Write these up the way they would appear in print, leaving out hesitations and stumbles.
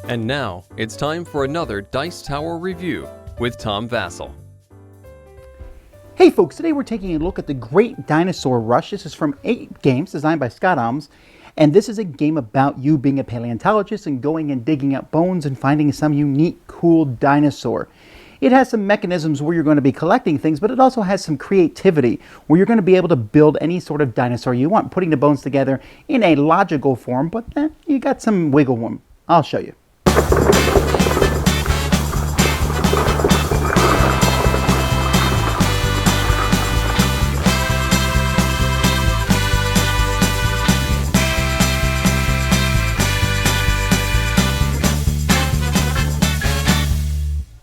And now, it's time for another Dice Tower review with Tom Vasel. Hey folks, today we're taking a look at the Great Dinosaur Rush. This is from 8 games designed by Scott Almes, and this is a game about you being a paleontologist and going and digging up bones and finding some unique, cool dinosaur. It has some mechanisms where you're going to be collecting things, but it also has some creativity where you're going to be able to build any sort of dinosaur you want, putting the bones together in a logical form, but you got some wiggle room. I'll show you.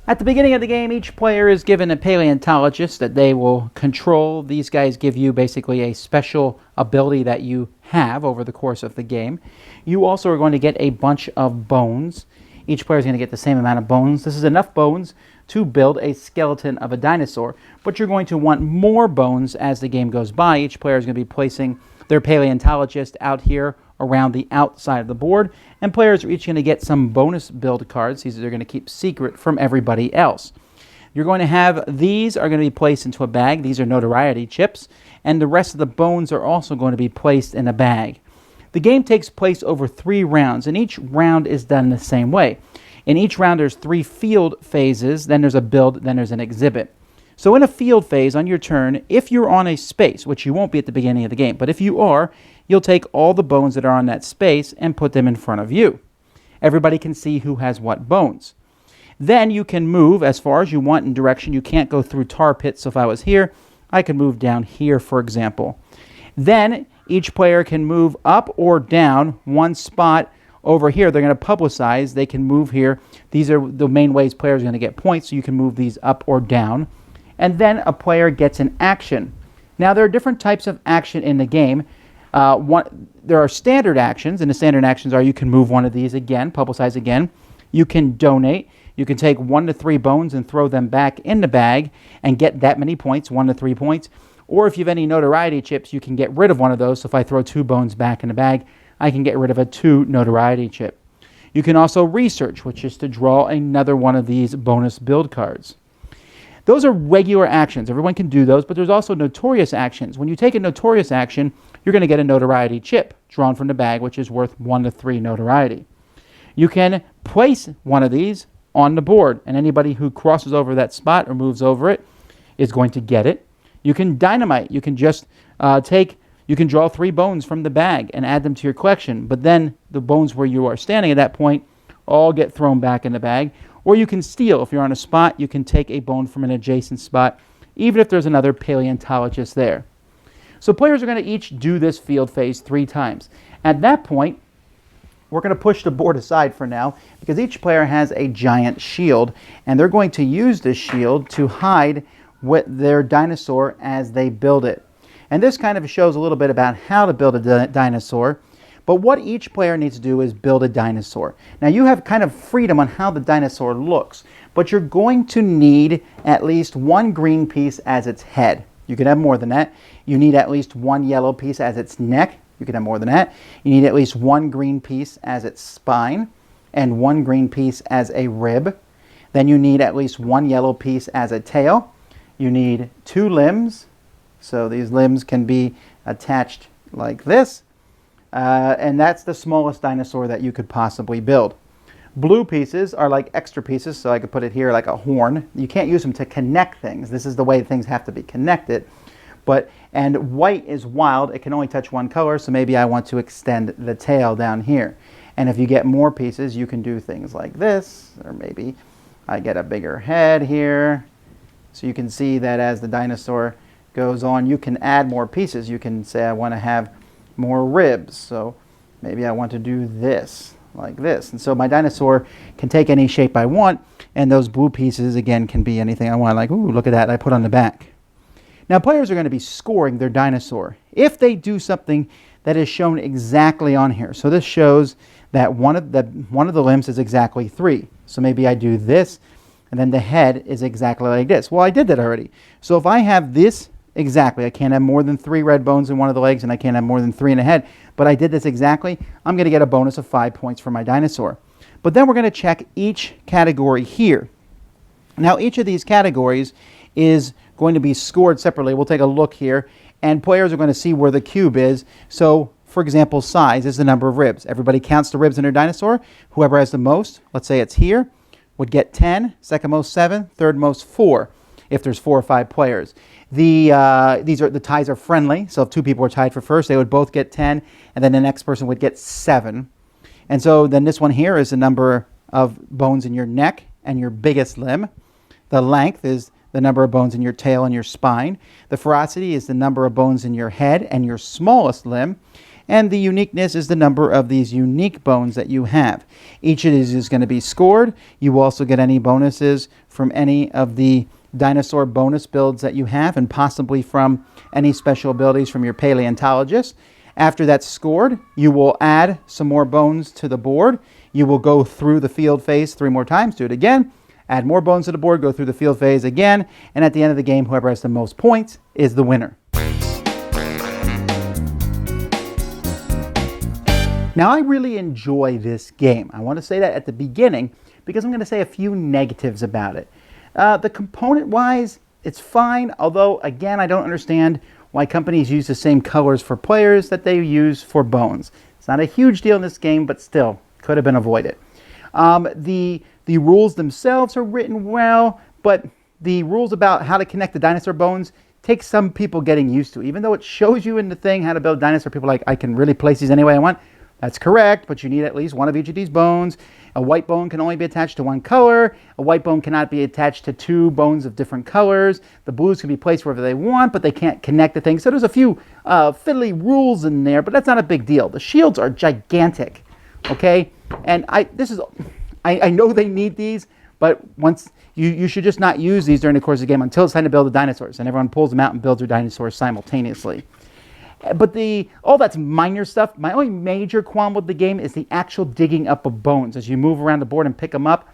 At the beginning of the game, each player is given a paleontologist that they will control. These guys give you basically a special ability that you have over the course of the game. You also are going to get a bunch of bones. Each player is going to get the same amount of bones. This is enough bones to build a skeleton of a dinosaur, but you're going to want more bones as the game goes by. Each player is going to be placing their paleontologist out here around the outside of the board, and players are each going to get some bonus build cards. These are going to keep secret from everybody else. You're going to have these are going to be placed into a bag. These are notoriety chips, and the rest of the bones are also going to be placed in a bag. The game takes place over 3 rounds, and each round is done the same way. In each round, there's 3 field phases, then there's a build, then there's an exhibit. So in a field phase, on your turn, if you're on a space, which you won't be at the beginning of the game, but if you are, you'll take all the bones that are on that space and put them in front of you. Everybody can see who has what bones. Then you can move as far as you want in direction. You can't go through tar pits, so if I was here, I could move down here, for example. Then each player can move up or down one spot over here. They're going to publicize. They can move here. These are the main ways players are going to get points, so you can move these up or down. And then a player gets an action. Now, there are different types of action in the game. There are standard actions, and the standard actions are you can move one of these again, publicize again. You can donate. You can take 1 to 3 bones and throw them back in the bag and get that many points, 1 to 3 points. Or if you have any notoriety chips, you can get rid of one of those. So if I throw 2 bones back in the bag, I can get rid of a 2 notoriety chip. You can also research, which is to draw another one of these bonus build cards. Those are regular actions. Everyone can do those, but there's also notorious actions. When you take a notorious action, you're going to get a notoriety chip drawn from the bag, which is worth 1 to 3 notoriety. You can place one of these on the board, and anybody who crosses over that spot or moves over it is going to get it. You can dynamite. You can just you can draw 3 bones from the bag and add them to your collection, but then the bones where you are standing at that point all get thrown back in the bag. Or you can steal. If you're on a spot, you can take a bone from an adjacent spot, even if there's another paleontologist there. So players are going to each do this field phase 3 times. At that point, we're going to push the board aside for now, because each player has a giant shield, and they're going to use this shield to hide their dinosaur as they build it. And this kind of shows a little bit about how to build a dinosaur. But what each player needs to do is build a dinosaur. Now you have kind of freedom on how the dinosaur looks, but you're going to need at least 1 green piece as its head. You can have more than that. You need at least 1 yellow piece as its neck. You can have more than that. You need at least 1 green piece as its spine and 1 green piece as a rib. Then you need at least 1 yellow piece as a tail. You need 2 limbs. So these limbs can be attached like this. And that's the smallest dinosaur that you could possibly build. Blue pieces are like extra pieces, so I could put it here like a horn. You can't use them to connect things. This is the way things have to be connected. And white is wild. It can only touch 1 color, so maybe I want to extend the tail down here. And if you get more pieces, you can do things like this, or maybe I get a bigger head here. So you can see that as the dinosaur goes on, you can add more pieces. You can say I want to have more ribs, so maybe I want to do this like this, and so my dinosaur can take any shape I want, and those blue pieces again can be anything I want, like ooh, look at that, I put on the back. Now players are going to be scoring their dinosaur if they do something that is shown exactly on here. So this shows that one of the limbs is exactly 3, so maybe I do this, and then the head is exactly like this. Well, I did that already. So if I have this exactly, I can't have more than 3 red bones in one of the legs, and I can't have more than 3 in the head, but I did this exactly, I'm going to get a bonus of 5 points for my dinosaur. But then we're going to check each category here. Now, each of these categories is going to be scored separately. We'll take a look here, and players are going to see where the cube is. So, for example, size is the number of ribs. Everybody counts the ribs in their dinosaur. Whoever has the most, let's say it's here, would get 10, second most 7, third most 4, if there's 4 or 5 players. The ties are friendly, so if 2 people are tied for first, they would both get 10, and then the next person would get 7. And so then this one here is the number of bones in your neck and your biggest limb. The length is the number of bones in your tail and your spine. The ferocity is the number of bones in your head and your smallest limb. And the uniqueness is the number of these unique bones that you have. Each of these is going to be scored. You will also get any bonuses from any of the dinosaur bonus builds that you have, and possibly from any special abilities from your paleontologist. After that's scored, you will add some more bones to the board. You will go through the field phase 3 more times, do it again, add more bones to the board, go through the field phase again, and at the end of the game, whoever has the most points is the winner. Now, I really enjoy this game. I want to say that at the beginning because I'm going to say a few negatives about it. The component-wise, it's fine, although, again, I don't understand why companies use the same colors for players that they use for bones. It's not a huge deal in this game, but still, could have been avoided. The rules themselves are written well, but the rules about how to connect the dinosaur bones take some people getting used to. Even though it shows you in the thing how to build a dinosaur, people are like, I can really place these any way I want. That's correct, but you need at least one of each of these bones. A white bone can only be attached to one color. A white bone cannot be attached to 2 bones of different colors. The blues can be placed wherever they want, but they can't connect the thing. So there's a few fiddly rules in there, but that's not a big deal. The shields are gigantic, okay? And I know they need these, but once you should just not use these during the course of the game until it's time to build the dinosaurs, and everyone pulls them out and builds their dinosaurs simultaneously. But all that's minor stuff. My only major qualm with the game is the actual digging up of bones. As you move around the board and pick them up,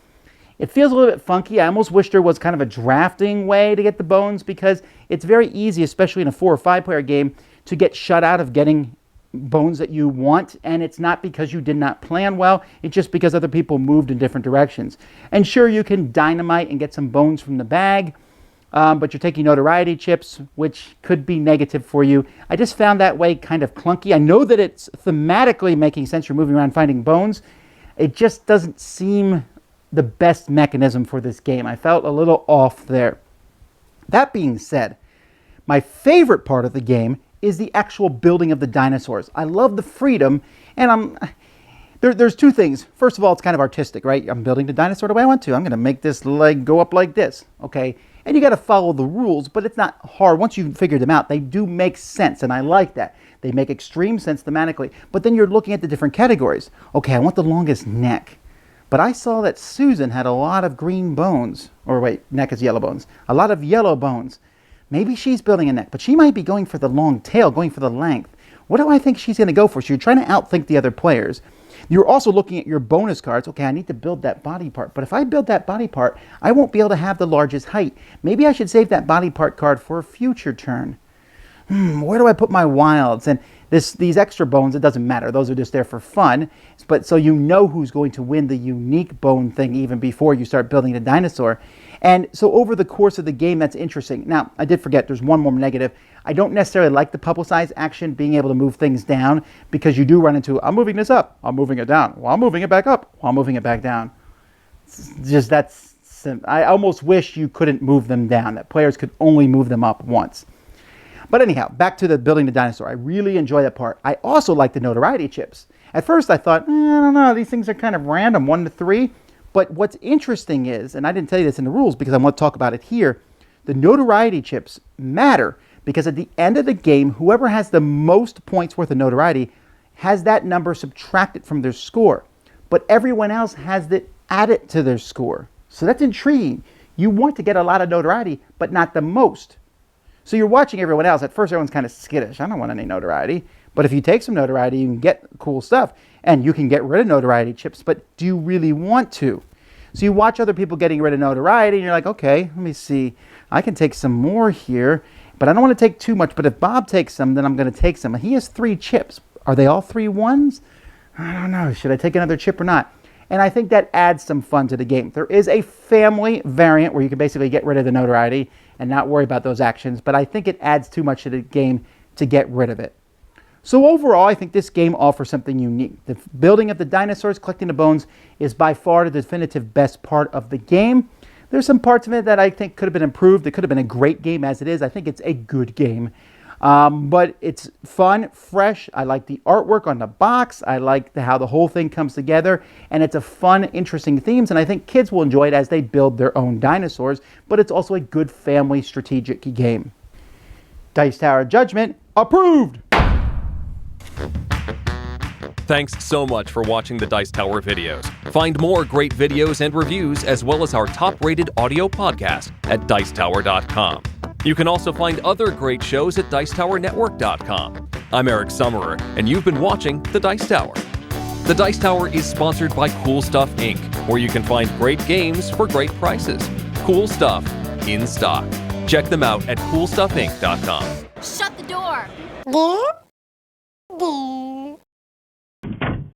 it feels a little bit funky. I almost wish there was kind of a drafting way to get the bones, because it's very easy, especially in a 4 or 5 player game, to get shut out of getting bones that you want, and it's not because you did not plan well, it's just because other people moved in different directions. And sure, you can dynamite and get some bones from the bag, but you're taking notoriety chips, which could be negative for you. I just found that way kind of clunky. I know that it's thematically making sense. You're moving around finding bones. It just doesn't seem the best mechanism for this game. I felt a little off there. That being said, my favorite part of the game is the actual building of the dinosaurs. I love the freedom, and there's 2 things. First of all, it's kind of artistic, right? I'm building the dinosaur the way I want to. I'm going to make this leg go up like this, okay? And you got to follow the rules, but it's not hard. Once you've figured them out, they do make sense, and I like that. They make extreme sense thematically. But then you're looking at the different categories. Okay, I want the longest neck. But I saw that Susan had a lot of green bones. Or wait, neck is yellow bones. A lot of yellow bones. Maybe she's building a neck, but she might be going for the long tail, going for the length. What do I think she's going to go for? So you're trying to outthink the other players. You're also looking at your bonus cards. Okay, I need to build that body part. But if I build that body part, I won't be able to have the largest height. Maybe I should save that body part card for a future turn. Where do I put my wilds? And these extra bones, it doesn't matter. Those are just there for fun. But so you know who's going to win the unique bone thing even before you start building the dinosaur. And so over the course of the game, that's interesting. Now, I did forget, there's one more negative. I don't necessarily like the publicized action, being able to move things down, because you do run into, I'm moving this up, I'm moving it down, well, I'm moving it back up, well, I'm moving it back down. I almost wish you couldn't move them down, that players could only move them up once. But anyhow, back to the building the dinosaur. I really enjoy that part. I also like the notoriety chips. At first I thought, I don't know, these things are kind of random, 1 to 3. But what's interesting is, and I didn't tell you this in the rules because I want to talk about it here, the notoriety chips matter because at the end of the game, whoever has the most points worth of notoriety has that number subtracted from their score. But everyone else has it added to their score. So that's intriguing. You want to get a lot of notoriety, but not the most. So you're watching everyone else. At first, everyone's kind of skittish. I don't want any notoriety. But if you take some notoriety, you can get cool stuff. And you can get rid of notoriety chips, but do you really want to? So you watch other people getting rid of notoriety, and you're like, okay, let me see. I can take some more here, but I don't want to take too much. But if Bob takes some, then I'm going to take some. He has 3 chips. Are they all 3 ones? I don't know. Should I take another chip or not? and I think that adds some fun to the game. There is a family variant where you can basically get rid of the notoriety and not worry about those actions, but I think it adds too much to the game to get rid of it. So overall, I think this game offers something unique. The building of the dinosaurs, collecting the bones, is by far the definitive best part of the game. There's some parts of it that I think could have been improved. It could have been a great game as it is. I think it's a good game. But it's fun, fresh. I like the artwork on the box. I like how the whole thing comes together. And it's a fun, interesting themes. And I think kids will enjoy it as they build their own dinosaurs. But it's also a good family strategic game. Dice Tower Judgment, approved! Thanks so much for watching the Dice Tower videos. Find more great videos and reviews, as well as our top-rated audio podcast at Dicetower.com. You can also find other great shows at Dicetowernetwork.com. I'm Eric Summerer, and you've been watching The Dice Tower. The Dice Tower is sponsored by Cool Stuff Inc., where you can find great games for great prices. Cool stuff in stock. Check them out at CoolStuffInc.com. Shut the door! Yeah?